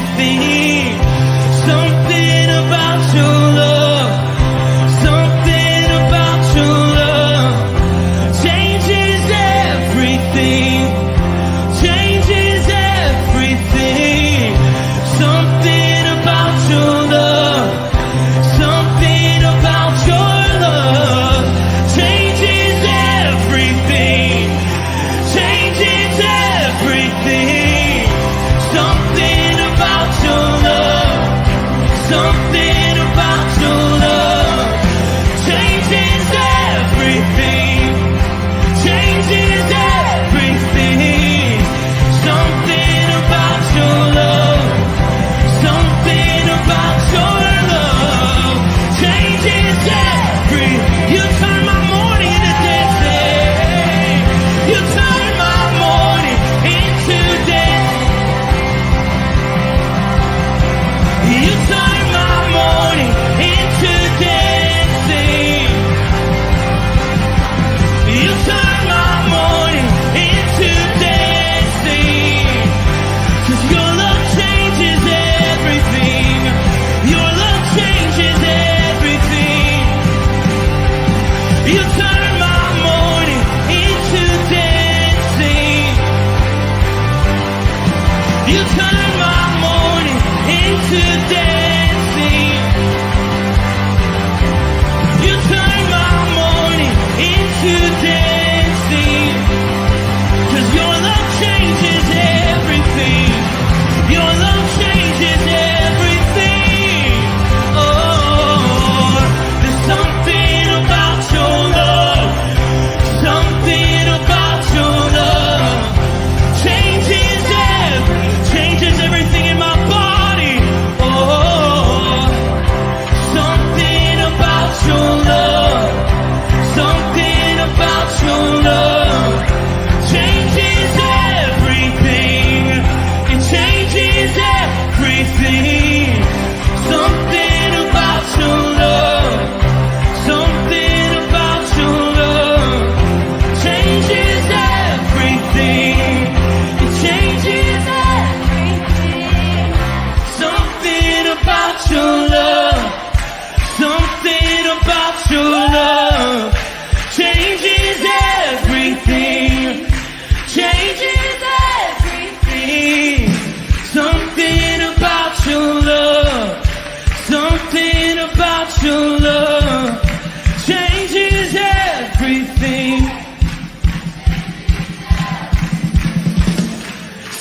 everything. Something about your love, something about your love changes everything, changes everything. Something about your love, something about your love changes everything, changes everything. Something about your love, something about your love changes everything, changes everything. Something about your love, something about your love changes everything. You turn my morning into dancing. You turn my morning into dancing. You turn my morning into dancing. You turn my morning into dancing. 'Cause your love changes everything. Your love changes everything. You turn my morning into dancing. You turn my morning into dancing. You turn my morning into dancing. 'Cause your love changes everything. Your love changes everything. Oh, there's something about your love, something about your love changes everything in my body. Oh, something about your love, something about your love changes everything. It changes everything. Something about your love, something about your love changes everything. It changes everything. Something about your love, something about your love changes everything, changes everything. Something about your love, something about your love changes everything.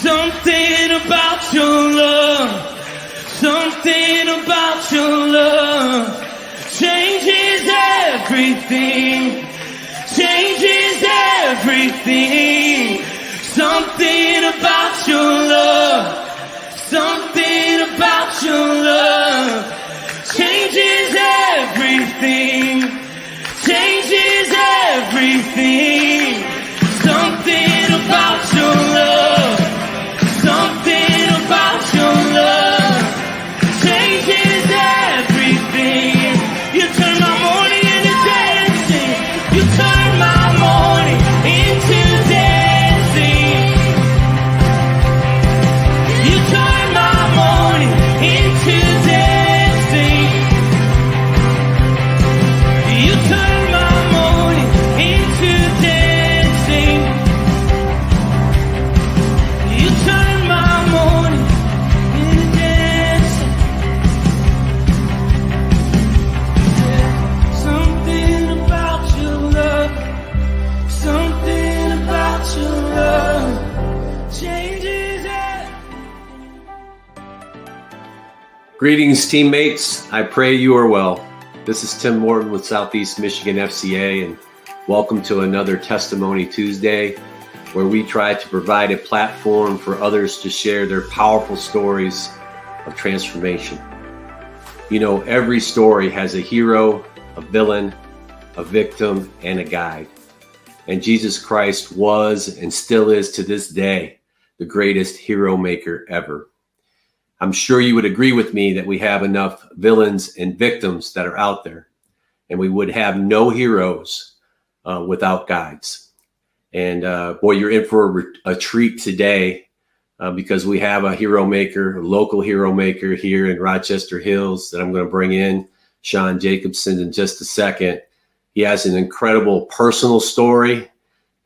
Something about your love, something about your love changes everything, changes everything. Something about your love, something about your love changes everything, changes everything. Something about your love, something about your love changes everything. You turn my morning into dancing. You turn my morning into dancing. You turn my morning into dancing. You turn my morning into dancing. You turn my morning into dancing. Something about your love, something about your love changes it. Greetings, teammates. I pray you are well. This is Tim Morton with Southeast Michigan FCA, and welcome to another Testimony Tuesday, where we try to provide a platform for others to share their powerful stories of transformation. You know, every story has a hero, a villain, a victim, and a guide. And Jesus Christ was and still is to this day the greatest hero maker ever. I'm sure you would agree with me that we have enough villains and victims that are out there, and we would have no heroes without guides. And boy, you're in for a treat today because we have a hero maker, a local hero maker here in Rochester Hills that I'm going to bring in, Sean Jacobson, in just a second. He has an incredible personal story,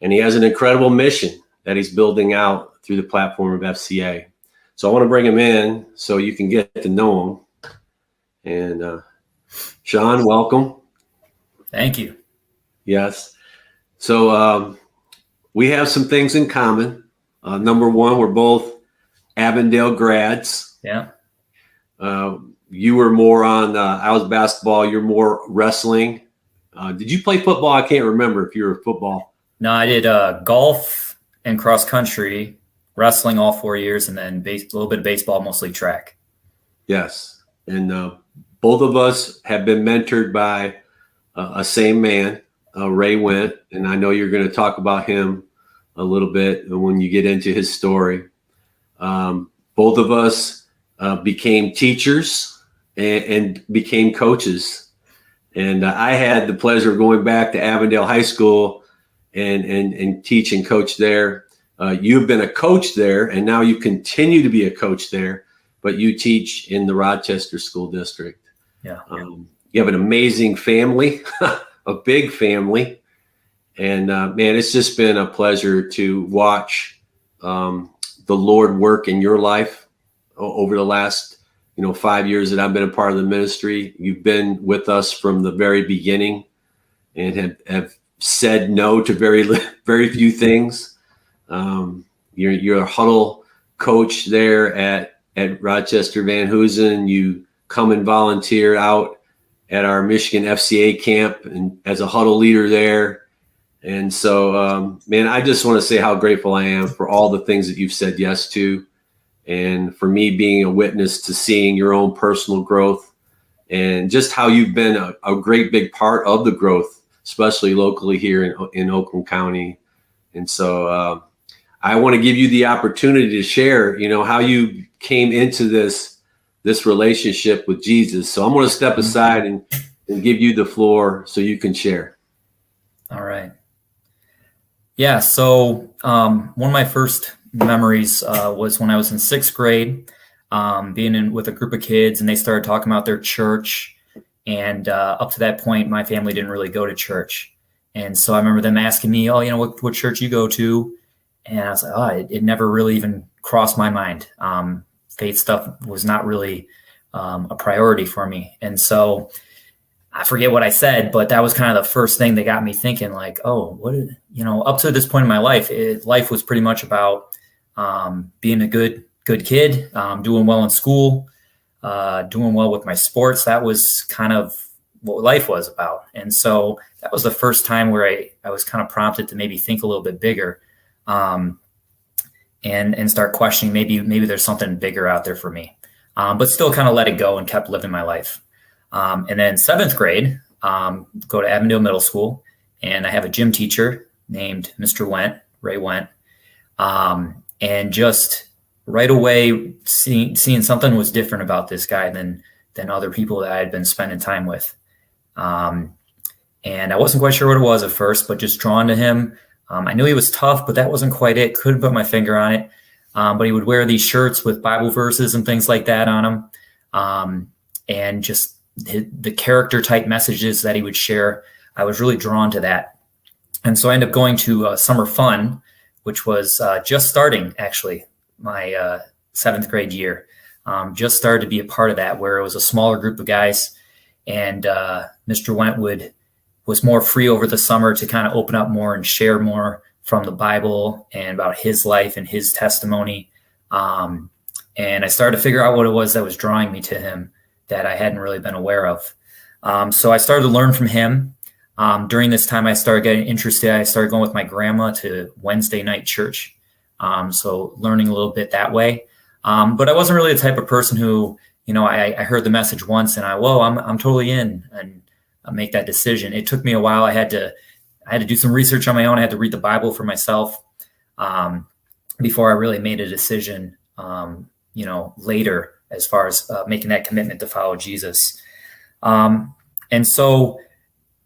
and he has an incredible mission that he's building out through the platform of FCA. So I want to bring him in so you can get to know him. And Sean, welcome. Thank you. Yes. So we have some things in common. Number one, we're both Avondale grads. Yeah. You were more on, I was basketball, you're more wrestling. Did you play football? I can't remember if you were football. No, I did golf and cross country, wrestling all 4 years, and then a little bit of baseball, mostly track. Yes. And both of us have been mentored by a same man, Ray Went. And I know you're going to talk about him a little bit when you get into his story. Both of us became teachers and became coaches. And I had the pleasure of going back to Avondale High School and teach and coach there. You've been a coach there, and now you continue to be a coach there, but you teach in the Rochester School District. Yeah. You have an amazing family, a big family. And man, it's just been a pleasure to watch the Lord work in your life over the last 5 years that I've been a part of the ministry. You've been with us from the very beginning and have said no to very few things. You're a huddle coach there at Rochester Van Hoosen. You come and volunteer out at our Michigan FCA camp and as a huddle leader there. And so, man, I just want to say how grateful I am for all the things that you've said yes to, and for me being a witness to seeing your own personal growth and just how you've been a great big part of the growth, especially locally here in Oakland County. And so I want to give you the opportunity to share, how you came into this relationship with Jesus. So I'm going to step aside and give you the floor so you can share. All right. Yeah. So one of my first memories was when I was in sixth grade, being with a group of kids, and they started talking about their church. And up to that point, my family didn't really go to church. And so I remember them asking me, what church you go to? And I was like, it never really even crossed my mind. Faith stuff was not really a priority for me. And so I forget what I said, but that was kind of the first thing that got me thinking, like, up to this point in my life, life was pretty much about being a good kid, doing well in school, doing well with my sports. That was kind of what life was about. And so that was the first time where I was kind of prompted to maybe think a little bit bigger, and start questioning maybe there's something bigger out there for me, but still kind of let it go and kept living my life. And then seventh grade, go to Avondale Middle School, and I have a gym teacher named Mr. Went, Ray Went. And just right away seeing something was different about this guy than other people that I had been spending time with. And I wasn't quite sure what it was at first, but just drawn to him. I knew he was tough, but that wasn't quite it. Couldn't put my finger on it. But he would wear these shirts with Bible verses and things like that on them. And just the character type messages that he would share, I was really drawn to that. And so I ended up going to Summer Fun, which was just starting, actually, my seventh grade year. Just started to be a part of that, where it was a smaller group of guys. And Mr. Wentwood was more free over the summer to kind of open up more and share more from the Bible and about his life and his testimony. And I started to figure out what it was that was drawing me to him that I hadn't really been aware of. So I started to learn from him. During this time, I started getting interested. I started going with my grandma to Wednesday night church. So learning a little bit that way. But I wasn't really the type of person who, I heard the message once and I'm totally in and make that decision. It took me a while. I had to do some research on my own. I had to read the Bible for myself before I really made a decision, later, as far as making that commitment to follow Jesus. And so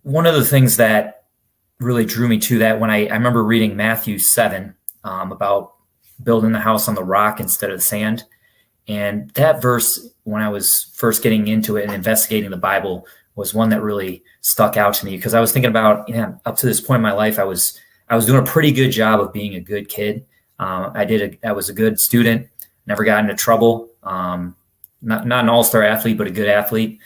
one of the things that really drew me to that, when I remember reading Matthew 7 about building the house on the rock instead of the sand. And that verse, when I was first getting into it and investigating the Bible, was one that really stuck out to me, because I was thinking about, up to this point in my life, I was doing a pretty good job of being a good kid. I was a good student, never got into trouble. Not an all-star athlete, but a good athlete,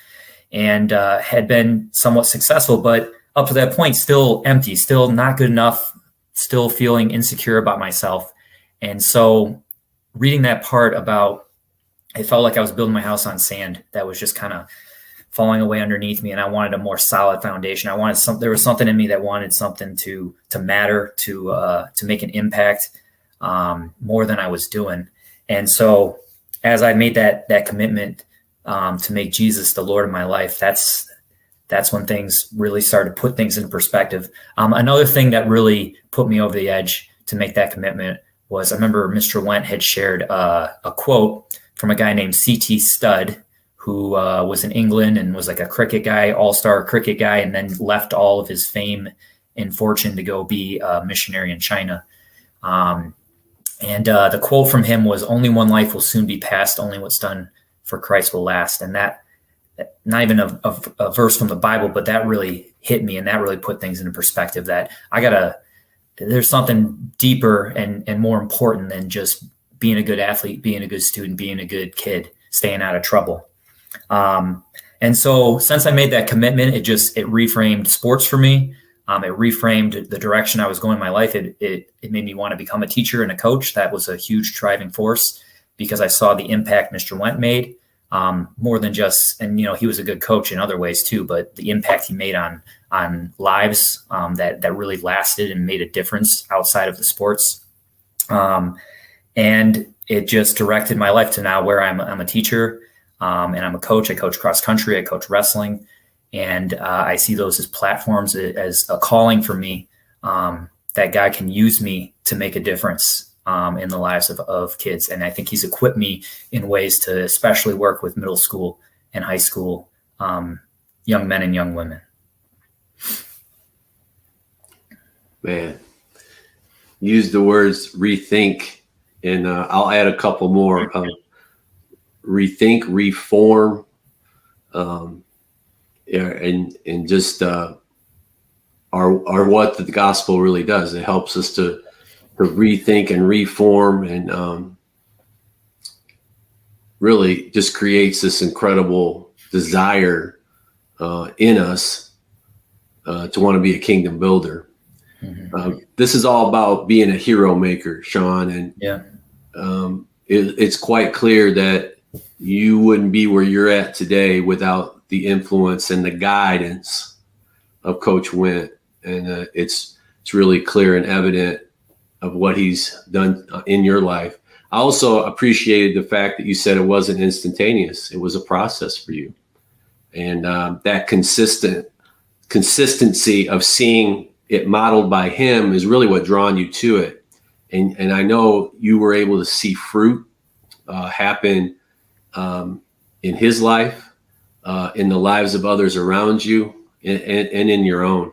and had been somewhat successful, but up to that point, still empty, still not good enough, still feeling insecure about myself. And so reading that part about, it felt like I was building my house on sand that was just kind of falling away underneath me, and I wanted a more solid foundation. There was something in me that wanted something to matter, to make an impact, more than I was doing. And so as I made that commitment to make Jesus the Lord of my life, that's when things really started to put things in perspective. Another thing that really put me over the edge to make that commitment was, I remember Mr. Went had shared a quote from a guy named C.T. Studd, who was in England and was like a cricket guy, all-star cricket guy, and then left all of his fame and fortune to go be a missionary in China. And the quote from him was, "Only one life will soon be passed. Only what's done for Christ will last." And that, not even a verse from the Bible, but that really hit me, and that really put things into perspective, that there's something deeper and more important than just being a good athlete, being a good student, being a good kid, staying out of trouble. And so since I made that commitment, it reframed sports for me. It reframed the direction I was going in my life. It made me want to become a teacher and a coach. That was a huge driving force, because I saw the impact Mr. Went made, more than just, and he was a good coach in other ways too, but the impact he made on lives, that really lasted and made a difference outside of the sports. And it just directed my life to now where I'm a teacher, and I'm a coach. I coach cross country, I coach wrestling. And I see those as platforms, as a calling for me, that God can use me to make a difference in the lives of kids. And I think he's equipped me in ways to especially work with middle school and high school young men and young women. Man, use the words rethink, and I'll add a couple more. Rethink, reform, and just are what the gospel really does. It helps us to rethink and reform, and really just creates this incredible desire in us to want to be a kingdom builder. Mm-hmm. This is all about being a hero maker, Sean, and it's quite clear that you wouldn't be where you're at today without the influence and the guidance of Coach Went. And it's really clear and evident of what he's done in your life. I also appreciated the fact that you said it wasn't instantaneous. It was a process for you. And that consistency of seeing it modeled by him is really what drawn you to it. And I know you were able to see fruit happen in his life, in the lives of others around you, and in your own.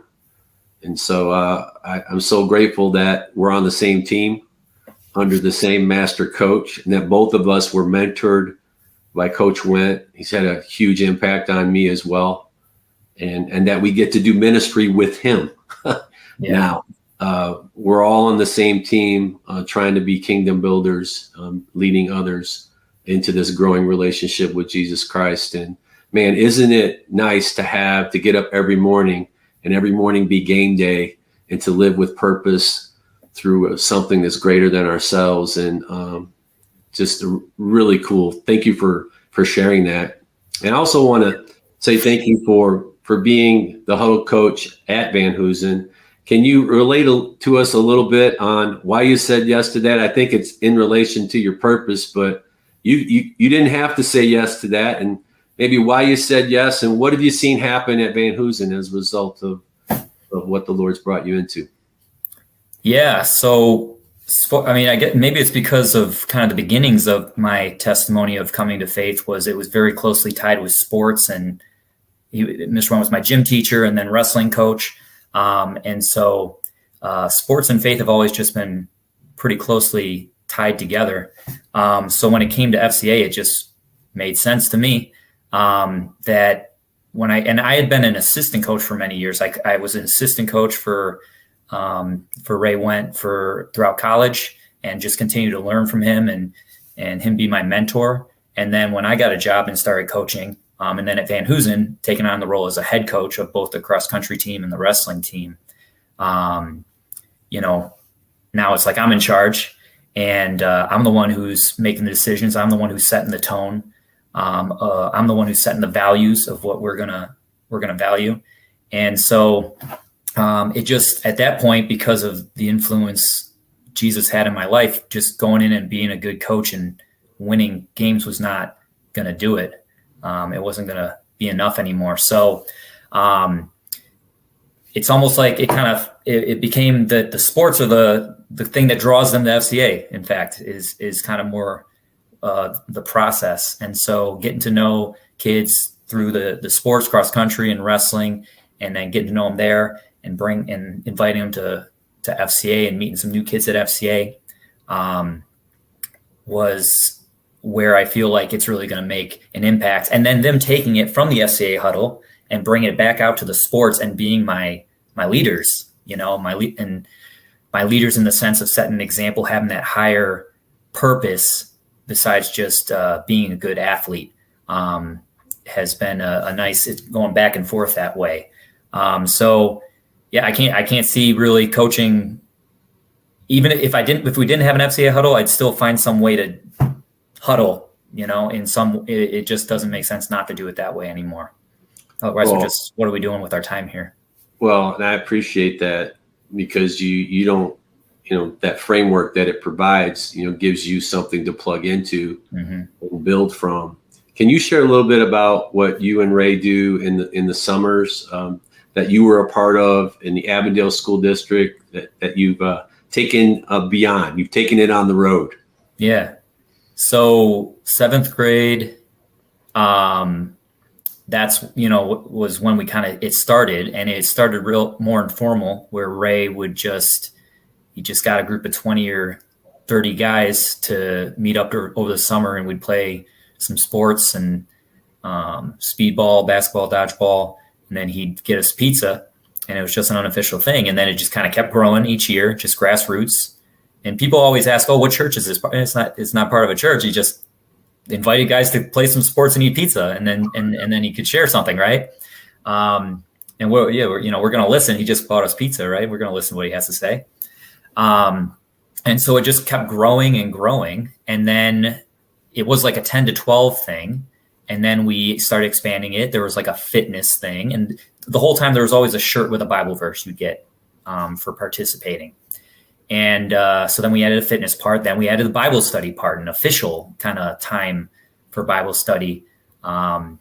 And so I'm so grateful that we're on the same team under the same master coach, and that both of us were mentored by Coach Went. He's had a huge impact on me as well. And that we get to do ministry with him. Now, we're all on the same team, trying to be kingdom builders, leading others into this growing relationship with Jesus Christ. And man, isn't it nice to get up every morning, and every morning be game day, and to live with purpose through something that's greater than ourselves. And just really cool. Thank you for sharing that. And I also want to say thank you for being the huddle coach at Van Hoosen. Can you relate to us a little bit on why you said yes to that? I think it's in relation to your purpose, but you didn't have to say yes to that, and maybe why you said yes, and what have you seen happen at Van Hoosen as a result of what the Lord's brought you into? Yeah, so I mean, I get, maybe it's because of kind of the beginnings of my testimony of coming to faith it was very closely tied with sports, and Mr. Went was my gym teacher and then wrestling coach. And so sports and faith have always just been pretty closely tied together. So when it came to FCA, it just made sense to me that I had been an assistant coach for many years. I was an assistant coach for Ray Went throughout college, and just continued to learn from him and him be my mentor. And then when I got a job and started coaching, and then at Van Hoosen, taking on the role as a head coach of both the cross country team and the wrestling team, now it's like I'm in charge, and I'm the one who's making the decisions. I'm the one who's setting the tone. I'm the one who's setting the values of what we're gonna value. And so it just, at that point, because of the influence Jesus had in my life, just going in and being a good coach and winning games was not going to do it. It wasn't going to be enough anymore. So it's almost like it became that the sports are the thing that draws them to FCA. In fact, is kind of more the process. And so getting to know kids through the sports, cross country and wrestling, and then getting to know them there and inviting them to FCA and meeting some new kids at FCA was where I feel like it's really going to make an impact. And then them taking it from the FCA huddle and bringing it back out to the sports and being my leaders, my leaders in the sense of setting an example, having that higher purpose besides just being a good athlete, has been a nice, it's going back and forth that way. So yeah, I can't see really coaching. Even if we didn't have an FCA huddle, I'd still find some way to huddle, it just doesn't make sense not to do it that way anymore. Otherwise, what are we doing with our time here? Well, and I appreciate that, because you don't, that framework that it provides, gives you something to plug into and build from. Can you share a little bit about what you and Ray do in the summers that you were a part of in the Avondale School District that you've taken beyond? You've taken it on the road. Yeah. So 7th grade, that's, was when it started, and it started more informal, where Ray he just got a group of 20 or 30 guys to meet up over the summer, and we'd play some sports and speedball, basketball, dodgeball, and then he'd get us pizza, and it was just an unofficial thing. And then it just kind of kept growing each year, just grassroots. And people always ask, "Oh, what church is this?" It's not part of a church. He just invited guys to play some sports and eat pizza, and then he could share something, right? And we're going to listen. He just bought us pizza, right? We're going to listen to what he has to say. And so it just kept growing and growing. And then it was like a 10 to 12 thing. And then we started expanding it. There was like a fitness thing. And the whole time there was always a shirt with a Bible verse you'd get for participating. And so then we added a fitness part. Then we added the Bible study part, an official kind of time for Bible study. And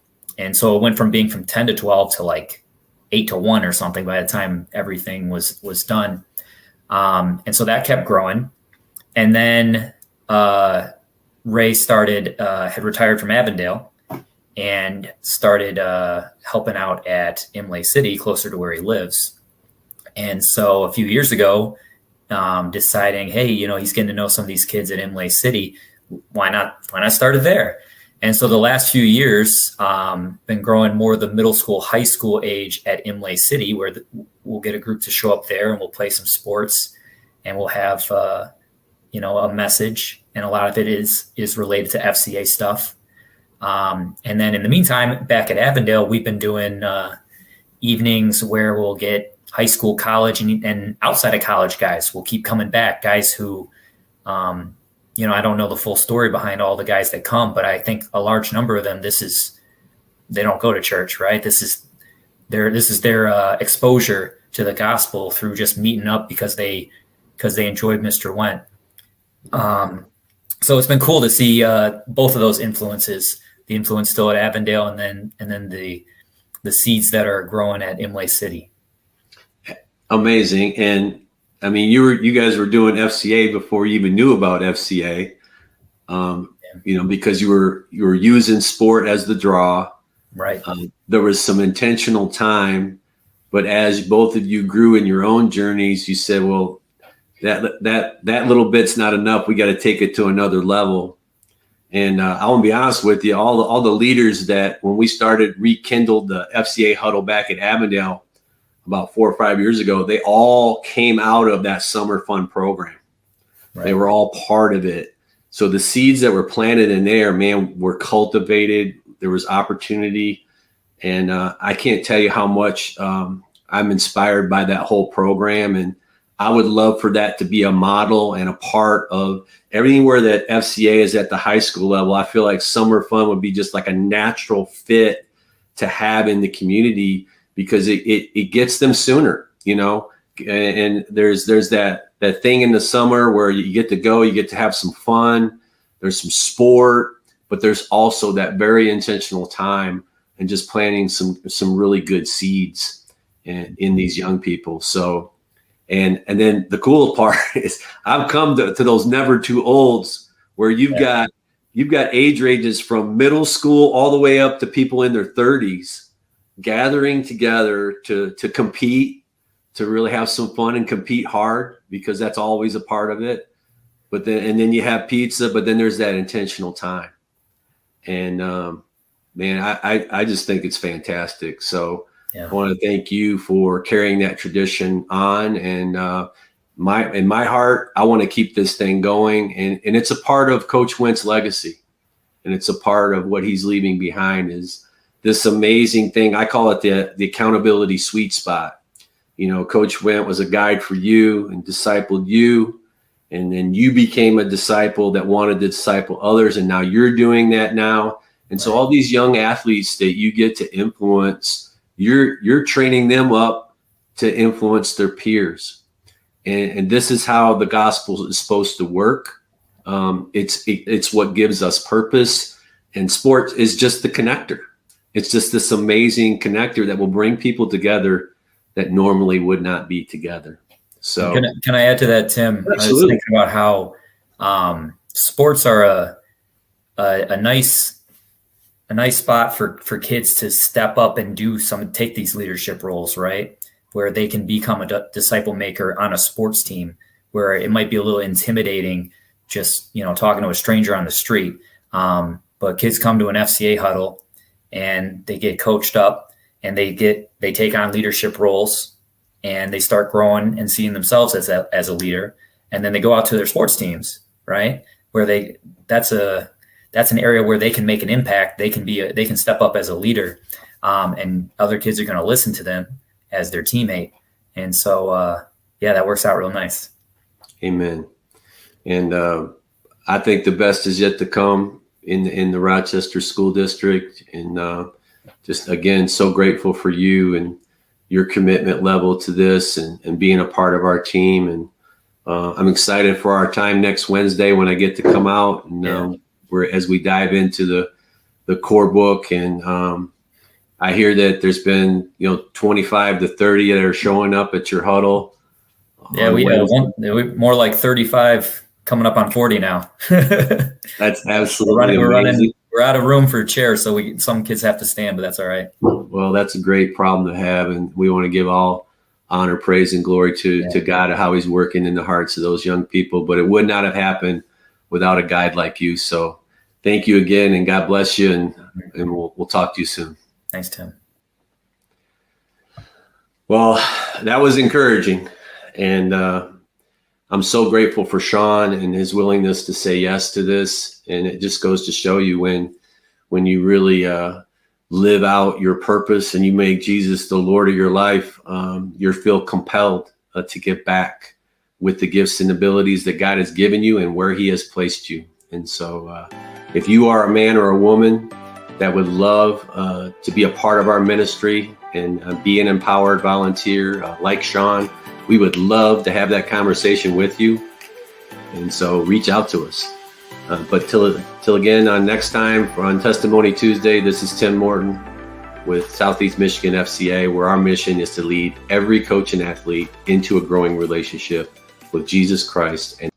so it went from being from 10 to 12 to like 8 to 1 or something by the time everything was done. And so that kept growing. And then Ray had retired from Avondale and started helping out at Imlay City, closer to where he lives. And so a few years ago, deciding, hey, he's getting to know some of these kids at Imlay City. Why not start it there? And so the last few years, been growing more the middle school, high school age at Imlay City, where we'll get a group to show up there and we'll play some sports, and we'll have, a message. And a lot of it is related to FCA stuff. And then in the meantime, back at Avondale, we've been doing evenings where we'll get high school, college, and outside of college guys will keep coming back. Guys who, I don't know the full story behind all the guys that come, but I think a large number of them, they don't go to church, right? This is their exposure to the gospel through just meeting up because they enjoyed Mr. Went. So it's been cool to see both of those influences, the influence still at Avondale, and then the seeds that are growing at Imlay City. Amazing. And I mean, you guys were doing FCA before you even knew about FCA, because you were using sport as the draw. Right. There was some intentional time, but as both of you grew in your own journeys, you said, well, that little bit's not enough. We got to take it to another level. And I want to be honest with you, all the leaders that when we started rekindled the FCA huddle back at Avondale about 4 or 5 years ago, they all came out of that summer fun program. Right. They were all part of it. So the seeds that were planted in there, man, were cultivated. There was opportunity. And I can't tell you how much I'm inspired by that whole program. And I would love for that to be a model and a part of everything where that FCA is at the high school level. I feel like summer fun would be just like a natural fit to have in the community because it gets them sooner, you know, and there's that thing in the summer where you get to go, you get to have some fun. There's some sport, but there's also that very intentional time and just planting some really good seeds in these young people. So, and then the cool part is I've come to those never too olds where you've got age ranges from middle school all the way up to people in their 30s gathering together to compete, to really have some fun and compete hard, because that's always a part of it. But then you have pizza, but then there's that intentional time. And man, I just think it's fantastic. So I want to thank you for carrying that tradition on. And in my heart, I want to keep this thing going. And it's a part of Coach Went's legacy. And it's a part of what he's leaving behind is this amazing thing. I call it the accountability sweet spot. You know, Coach Went was a guide for you and discipled you. And then you became a disciple that wanted to disciple others. And now you're doing that now. And so all these young athletes that you get to influence, you're training them up to influence their peers. And this is how the gospel is supposed to work. It's what gives us purpose. And sports is just the connector. It's just this amazing connector that will bring people together that normally would not be together. So can I add to that, Tim? Absolutely. I was thinking about how sports are a nice spot for kids to step up and take these leadership roles, right? Where they can become a disciple maker on a sports team, where it might be a little intimidating just, talking to a stranger on the street. But kids come to an FCA huddle and they get coached up and they take on leadership roles and they start growing and seeing themselves as a leader. And then they go out to their sports teams, right? Where that's an area where they can make an impact. They can step up as a leader, and other kids are going to listen to them as their teammate. And so, that works out real nice. Amen. And I think the best is yet to come in the Rochester School District. And just, again, so grateful for you and your commitment level to this and being a part of our team. And I'm excited for our time next Wednesday when I get to come out and as we dive into the core book. And I hear that there's been 25 to 30 that are showing up at your huddle. Yeah, we have more like 35 coming up on 40 now. That's absolutely amazing. We're out of room for chairs, so some kids have to stand, but that's all right. Well, that's a great problem to have, and we want to give all honor, praise, and glory to God and how He's working in the hearts of those young people. But it would not have happened without a guide like you. So thank you again, and God bless you, and we'll talk to you soon. Thanks, Tim. Well, that was encouraging, and I'm so grateful for Sean and his willingness to say yes to this. And it just goes to show you when you really live out your purpose and you make Jesus the Lord of your life, you feel compelled to give back with the gifts and abilities that God has given you and where He has placed you. And so if you are a man or a woman that would love to be a part of our ministry and be an empowered volunteer like Sean, we would love to have that conversation with you. And so reach out to us. But till again, on next time on Testimony Tuesday, this is Tim Morton with Southeast Michigan FCA, where our mission is to lead every coach and athlete into a growing relationship with Jesus Christ and